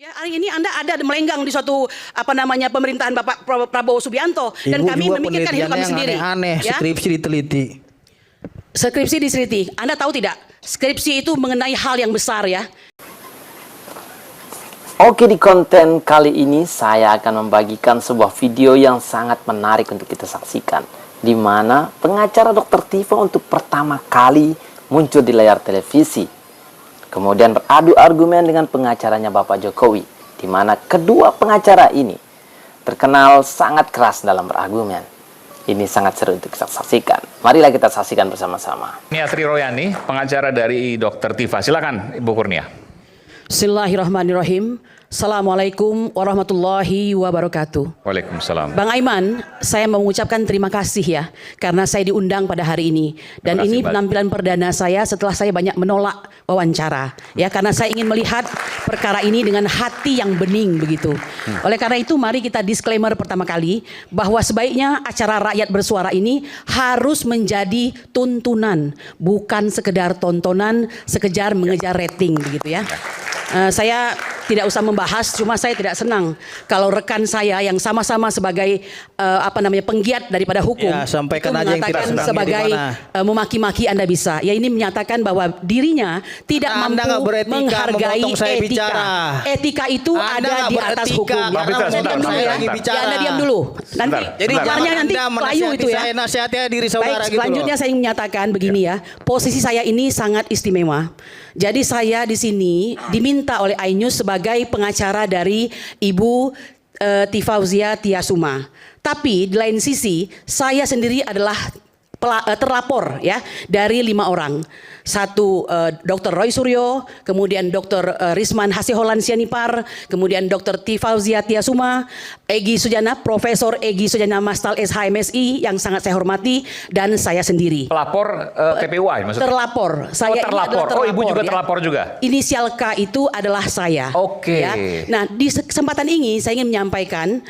Ya, hari ini Anda ada melenggang di suatu pemerintahan Bapak Prabowo Subianto dan kami memikirkan hidup kami sendiri. Aneh-aneh, ya? Skripsi diteliti. Skripsi diteliti. Anda tahu tidak? Skripsi itu mengenai hal yang besar ya. Oke, di konten kali ini saya akan membagikan sebuah video yang sangat menarik untuk kita saksikan, di mana pengacara Dr. Tifa untuk pertama kali muncul di layar televisi. Kemudian beradu argumen dengan pengacaranya Bapak Jokowi, di mana kedua pengacara ini terkenal sangat keras dalam berargumen. Ini sangat seru untuk kita saksikan. Marilah kita saksikan bersama-sama. Kurnia Sri Royani, pengacara dari Dr. Tifa. Silakan, Ibu Kurnia. Bismillahirrahmanirrahim. Assalamualaikum warahmatullahi wabarakatuh. Waalaikumsalam. Bang Aiman, saya mau mengucapkan terima kasih ya, karena saya diundang pada hari ini. Dan ini penampilan perdana saya setelah saya banyak menolak wawancara. Ya, karena saya ingin melihat perkara ini dengan hati yang bening begitu. Oleh karena itu, mari kita disclaimer pertama kali bahwa sebaiknya acara Rakyat Bersuara ini harus menjadi tuntunan, bukan sekedar tontonan, sekejar mengejar rating begitu ya. Saya tidak usah membahas, cuma saya tidak senang kalau rekan saya yang sama-sama sebagai penggiat daripada hukum ya, sampaikan aja yang tidak senang sebagai memaki-maki Anda bisa. Ya, ini menyatakan bahwa dirinya tidak mampu menghargai etika. Etika itu ada di atas hukum. Ya, Anda diam dulu. Nanti jadi nanti layu itu ya. Nasihati diri saudara. Baik, selanjutnya saya ingin menyatakan begini ya. Posisi saya ini sangat istimewa. Jadi saya di sini diminta oleh iNews sebagai pengacara dari Ibu Tifauzia Tiasuma. Tapi di lain sisi saya sendiri adalah terlapor ya dari 5 orang. Satu Dr. Roy Suryo, kemudian Dr. Risman Hasiholan Sianipar, kemudian Dr. Tifauzia Tiasuma, Egy Sujana, Profesor Egy Sujana Mastal SHMSI yang sangat saya hormati, dan saya sendiri. Pelapor TPUA maksudnya? Terlapor. Saya terlapor. terlapor. Ibu juga ya. Terlapor juga? Inisial K itu adalah saya. Oke. Ya. Nah, di kesempatan ini saya ingin menyampaikan,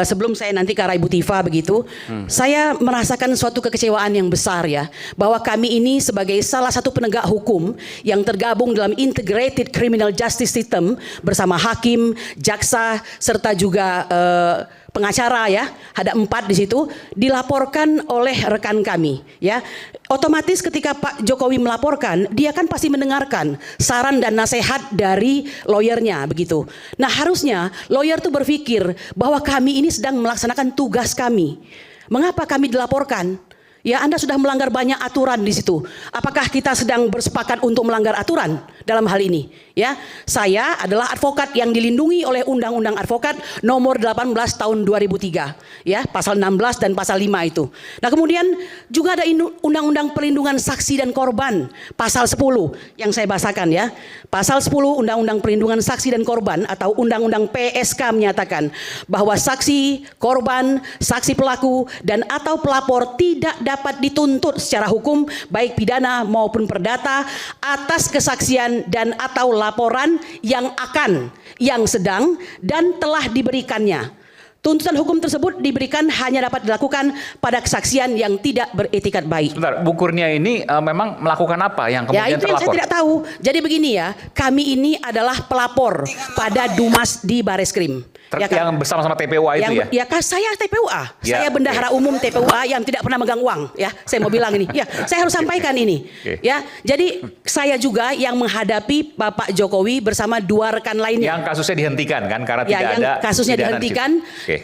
sebelum saya nanti ke arah Ibu Tifa begitu, saya merasakan suatu kekecewaan yang besar ya, bahwa kami ini sebagai salah satu penegak hukum yang tergabung dalam Integrated Criminal Justice System bersama hakim, jaksa, serta juga pengacara ya, ada 4 di situ, dilaporkan oleh rekan kami ya. Otomatis ketika Pak Jokowi melaporkan, dia kan pasti mendengarkan saran dan nasihat dari lawyernya begitu. Nah, harusnya lawyer tuh berpikir bahwa kami ini sedang melaksanakan tugas kami. Mengapa kami dilaporkan? Ya, Anda sudah melanggar banyak aturan di situ. Apakah kita sedang bersepakat untuk melanggar aturan dalam hal ini? Ya, saya adalah advokat yang dilindungi oleh Undang-Undang Advokat nomor 18 tahun 2003. Ya, pasal 16 dan pasal 5 itu. Nah, kemudian juga ada Undang-Undang Perlindungan Saksi dan Korban pasal 10 yang saya bahasakan ya. Pasal 10 Undang-Undang Perlindungan Saksi dan Korban atau Undang-Undang PSK menyatakan bahwa saksi, korban, saksi pelaku dan atau pelapor tidak dapat dituntut secara hukum baik pidana maupun perdata atas kesaksian dan atau laporan yang akan, yang sedang dan telah diberikannya. Tuntutan hukum tersebut diberikan hanya dapat dilakukan pada kesaksian yang tidak beretikat baik. Sebentar, Bu Kurnia ini memang melakukan apa yang kemudian ya, itu terlapor? Yang saya tidak tahu. Jadi begini ya, kami ini adalah pelapor pada Dumas di Bareskrim. Ya kan? Yang bersama-sama TPUA itu ya? Ya, saya TPUA. Ya, saya bendahara umum TPUA yang tidak pernah megang uang. Ya, saya mau bilang ini. Ya, saya harus sampaikan ini. Ya, jadi saya juga yang menghadapi Bapak Jokowi bersama 2 rekan lainnya. Yang kasusnya dihentikan kan karena ya, tidak yang ada kasusnya dihentikan,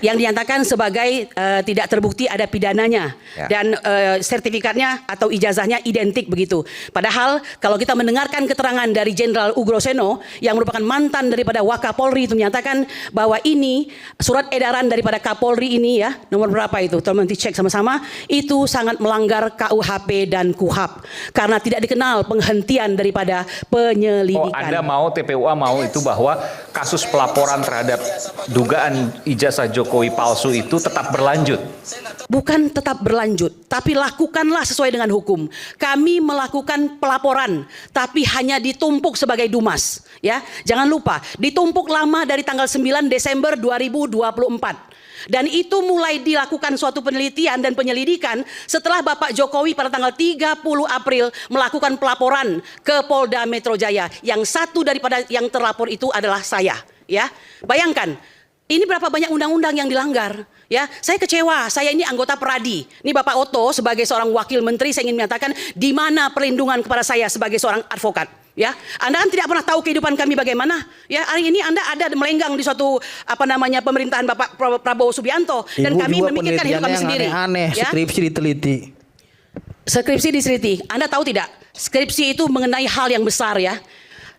yang dinyatakan sebagai tidak terbukti ada pidananya dan sertifikatnya atau ijazahnya identik begitu. Padahal kalau kita mendengarkan keterangan dari Jenderal Ugroseno yang merupakan mantan daripada Wakapolri itu menyatakan bahwa ini surat edaran daripada Kapolri ini ya, nomor berapa itu? Tolong nanti cek sama-sama. Itu sangat melanggar KUHP dan KUHAP karena tidak dikenal penghentian daripada penyelidikan. Oh, Anda mau TPUA mau itu bahwa kasus pelaporan terhadap dugaan ijazah Jokowi palsu itu tetap berlanjut? Bukan tetap berlanjut, tapi lakukanlah sesuai dengan hukum. Kami melakukan pelaporan, tapi hanya ditumpuk sebagai Dumas. Ya, jangan lupa, ditumpuk lama dari tanggal 9 Desember 2024. Dan itu mulai dilakukan suatu penelitian dan penyelidikan setelah Bapak Jokowi pada tanggal 30 April melakukan pelaporan ke Polda Metro Jaya. Yang satu daripada yang terlapor itu adalah saya. ya. Bayangkan, ini berapa banyak undang-undang yang dilanggar. Ya, saya kecewa. Saya ini anggota Peradi. Ini Bapak Otto sebagai seorang wakil menteri, saya ingin menyatakan di mana perlindungan kepada saya sebagai seorang advokat. Ya, Anda kan tidak pernah tahu kehidupan kami bagaimana. Ya, hari ini Anda ada melenggang di suatu pemerintahan Bapak Prabowo Subianto dan Ibu kami juga memikirkan hidup kami penelitiannya sendiri. yang aneh-aneh, Ya. skripsi diteliti. Skripsi diteliti. Anda tahu tidak? Skripsi itu mengenai hal yang besar ya.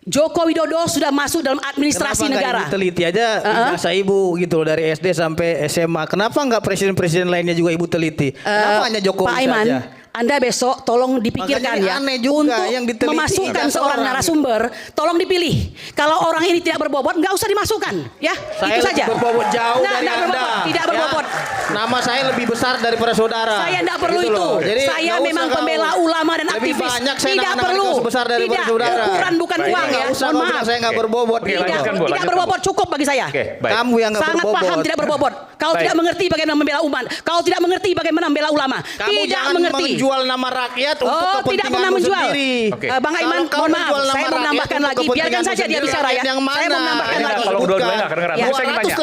Joko Widodo sudah masuk dalam administrasi Kenapa negara. nggak teliti aja ijazah ibu gitu loh, dari SD sampai SMA. Kenapa nggak presiden-presiden lainnya juga ibu teliti? Kenapa hanya Jokowi Pak Aiman, saja? Anda besok tolong dipikirkan Makanya ya aneh juga untuk yang diteliti memasukkan nggak seorang orang. narasumber, tolong dipilih. Kalau orang ini tidak berbobot, nggak usah dimasukkan, ya. Saya Itu saja. berbobot jauh Nah, dari nggak Anda. berbobot, tidak berbobot. Ya, nama saya lebih besar daripada saudara. Saya tidak perlu Gitu itu. loh. Jadi Saya nggak memang usah pembela kau. ulama dan Lebih aktivis. banyak saya Tidak anak-anak perlu. kau sebesar daripada Tidak. saudara. Ukuran bukan Baik. uang ya. Nggak usah Mohon kau maaf. bilang saya nggak Oke. berbobot. Oke, Tidak, lanjutkan, Bu, tidak lanjutkan, berbobot Bu. cukup bagi saya. Oke, baik. Kamu yang nggak Sangat berbobot. paham tidak berbobot. Kau Baik. tidak mengerti bagaimana membela umat. Kau tidak mengerti bagaimana membela ulama. Kamu Tidak jangan mengerti. menjual nama rakyat untuk Oh, tidak pernah kepentinganmu menjual. sendiri. Oke. Bang Aiman, Kalau kau mohon maaf, menjual nama saya mau rakyat menambahkan untuk lagi. Biarkan kepentinganmu saja dia sendiri, bicara ya. rakyat yang Saya mau mana? menambahkan Ini lagi. kalau dua-duanya Bukan. nggak kedengeran. Ya. Saya ingin tanya.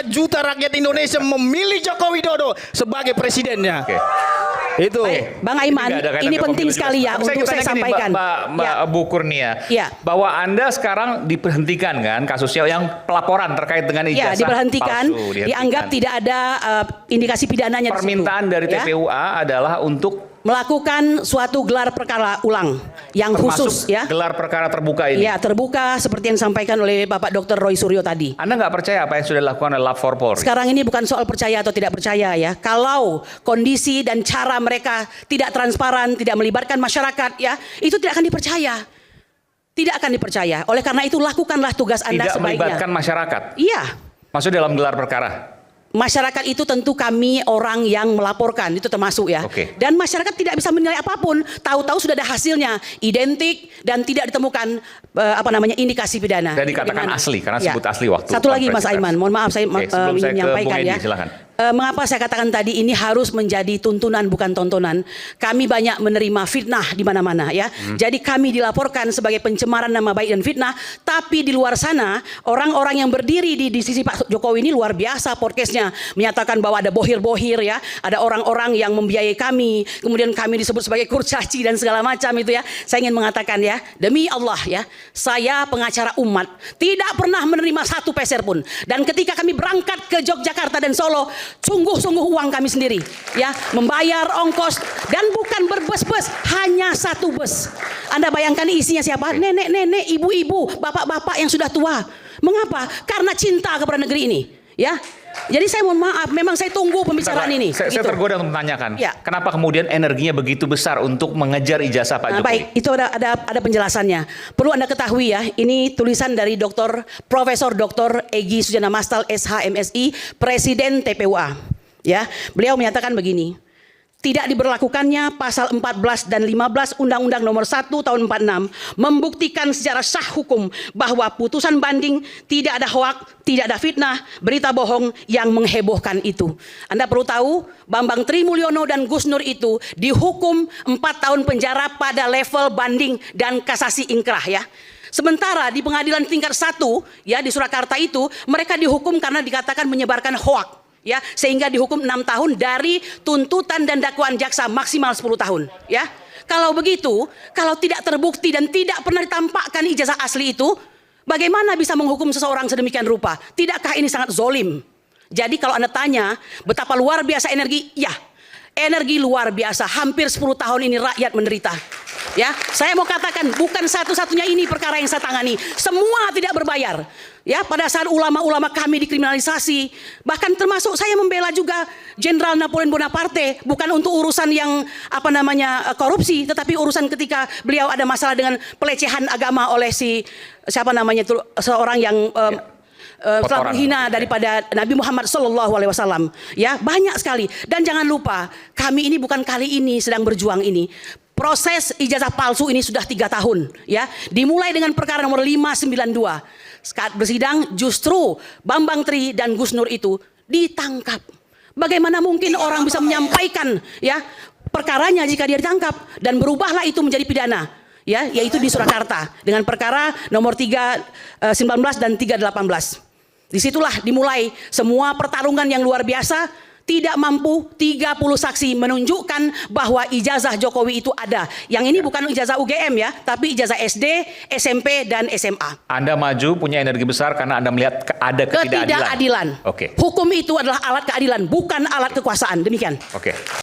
284 juta rakyat Indonesia memilih Joko Widodo sebagai presidennya. Oke. Itu. Bang Aiman, Ini nggak ada kaitan ini dengan penting pemilu sekali juga. ya Tapi untuk ingin saya tanya gini, sampaikan. Mbak Ya. Bu Kurnia, Ya. bahwa Anda sekarang diberhentikan kan kasusnya yang pelaporan terkait dengan Ya, ijazah diberhentikan, palsu, dianggap tidak ada indikasi pidananya di situ. Permintaan dari Ya. TPUA adalah untuk Melakukan suatu gelar perkara ulang yang termasuk khusus ya. gelar perkara terbuka ini. Ya, terbuka seperti yang disampaikan oleh Bapak Dr. Roy Suryo tadi. Anda nggak percaya apa yang sudah dilakukan oleh Lab 4 Polri? Sekarang ini bukan soal percaya atau tidak percaya ya. Kalau kondisi dan cara mereka tidak transparan, tidak melibatkan masyarakat ya, itu tidak akan dipercaya. Tidak akan dipercaya. Oleh karena itu lakukanlah tugas Anda Tidak sebaiknya. melibatkan masyarakat. Iya. Maksudnya dalam gelar perkara. Masyarakat itu tentu kami orang yang melaporkan, itu termasuk ya. Oke. Dan masyarakat tidak bisa menilai apapun, tahu-tahu sudah ada hasilnya, identik dan tidak ditemukan indikasi pidana. Dan dikatakan Bagaimana? asli, karena Ya. sebut asli waktu Satu lagi Mas konferensi pers. Aiman, mohon maaf saya Oke, sebelum ingin saya ke menyampaikan Bung Edi, ya. silakan. Mengapa saya katakan tadi ini harus menjadi tuntunan bukan tontonan. Kami banyak menerima fitnah di mana-mana ya. Jadi kami dilaporkan sebagai pencemaran nama baik dan fitnah, tapi di luar sana orang-orang yang berdiri di sisi Pak Jokowi ini luar biasa podcastnya, menyatakan bahwa ada bohir-bohir ya, ada orang-orang yang membiayai kami, kemudian kami disebut sebagai kurcaci dan segala macam itu ya. Saya ingin mengatakan ya, demi Allah ya, saya pengacara umat, tidak pernah menerima satu peser pun. Dan ketika kami berangkat ke Yogyakarta dan Solo, sungguh-sungguh uang kami sendiri ya, membayar ongkos dan bukan berbus-bus, hanya satu bus. Anda bayangkan isinya siapa? Nenek-nenek, ibu-ibu, bapak-bapak yang sudah tua. Mengapa? Karena cinta kepada negeri ini ya. Jadi saya mohon maaf, memang saya tunggu pembicaraan ini. Saya Gitu. tergoda untuk menanyakan, Ya. kenapa kemudian energinya begitu besar untuk mengejar ijazah Pak Nah, Jokowi? baik, itu ada penjelasannya. Perlu Anda ketahui ya, ini tulisan dari Profesor Dr. Egy Sujana Mastal SHMSI, Presiden TPUA. Ya, beliau menyatakan begini. Tidak diberlakukannya pasal 14 dan 15 Undang-Undang Nomor 1 Tahun 46 membuktikan secara sah hukum bahwa putusan banding tidak ada hoak, tidak ada fitnah, berita bohong yang menghebohkan itu. Anda perlu tahu, Bambang Trimulyono dan Gus Nur itu dihukum 4 tahun penjara pada level banding dan kasasi ingkrah ya. Sementara di pengadilan tingkat 1 ya di Surakarta itu mereka dihukum karena dikatakan menyebarkan hoak. Ya, sehingga dihukum 6 tahun dari tuntutan dan dakwaan jaksa maksimal 10 tahun ya. Kalau begitu, kalau tidak terbukti dan tidak pernah ditampakkan ijazah asli itu, bagaimana bisa menghukum seseorang sedemikian rupa? Tidakkah ini sangat zolim? Jadi kalau Anda tanya betapa luar biasa energi, ya, energi luar biasa. Hampir 10 tahun ini rakyat menderita. Ya, saya mau katakan bukan satu-satunya ini perkara yang saya tangani. Semua tidak berbayar. Ya, pada saat ulama-ulama kami dikriminalisasi, bahkan termasuk saya membela juga Jenderal Napoleon Bonaparte, bukan untuk urusan yang korupsi, tetapi urusan ketika beliau ada masalah dengan pelecehan agama oleh seorang yang telah menghina daripada Nabi Muhammad SAW. Ya, banyak sekali. Dan jangan lupa, kami ini bukan kali ini sedang berjuang ini. Proses ijazah palsu ini sudah 3 tahun ya. Dimulai dengan perkara nomor 592. Saat bersidang justru Bambang Tri dan Gus Nur itu ditangkap. Bagaimana mungkin orang bisa menyampaikan ya perkaranya jika dia ditangkap, dan berubahlah itu menjadi pidana ya, yaitu di Surakarta dengan perkara nomor 319 dan 318. Disitulah dimulai semua pertarungan yang luar biasa. Tidak mampu 30 saksi menunjukkan bahwa ijazah Jokowi itu ada. Yang ini bukan ijazah UGM ya, tapi ijazah SD, SMP, dan SMA. Anda maju punya energi besar karena Anda melihat ada ketidakadilan. Ketidakadilan. Oke. Hukum itu adalah alat keadilan, bukan alat kekuasaan. Demikian. Oke.